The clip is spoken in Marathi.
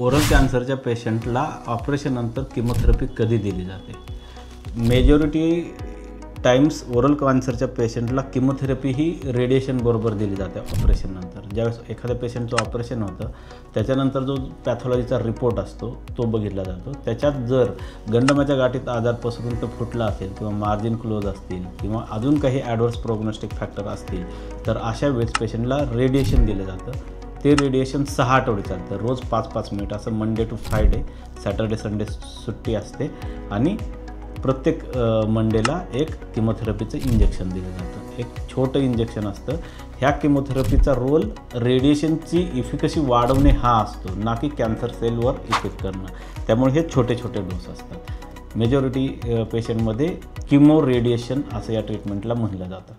ओरल कॅन्सरच्या पेशंटला ऑपरेशननंतर किमोथेरपी कधी दिली जाते? मेजॉरिटी टाइम्स ओरल कॅन्सरच्या पेशंटला किमोथेरपी ही रेडिएशनबरोबर दिली जाते ऑपरेशननंतर. ज्यावेळेस एखाद्या पेशंटचं ऑपरेशन होतं त्याच्यानंतर जो पॅथॉलॉजीचा रिपोर्ट असतो तो बघितला जातो. त्याच्यात जर गंडमाच्या गाठीत आजार पसरून तो फुटला असेल किंवा मार्जिन क्लोज असतील किंवा अजून काही ॲडवर्स प्रोग्नोस्टिक फॅक्टर असतील तर अशा वेळेस पेशंटला रेडिएशन दिलं जातं. ते रेडिएशन 6 आठवडे चालतं. रोज 5-5 मिनिट असं Monday to Friday, Saturday Sunday सुट्टी असते आणि प्रत्येक मंडेला एक किमोथेरपीचं इंजेक्शन दिलं जातं. एक छोटं इंजेक्शन असतं. ह्या किमोथेरपीचा रोल रेडिएशनची इफिकसी वाढवणे हा असतो, ना की कॅन्सर सेलवर इफेक्ट करणं. त्यामुळे हे छोटे छोटे डोस असतात. मेजॉरिटी पेशंटमध्ये किमो रेडिएशन असं या ट्रीटमेंटला म्हटलं जातं.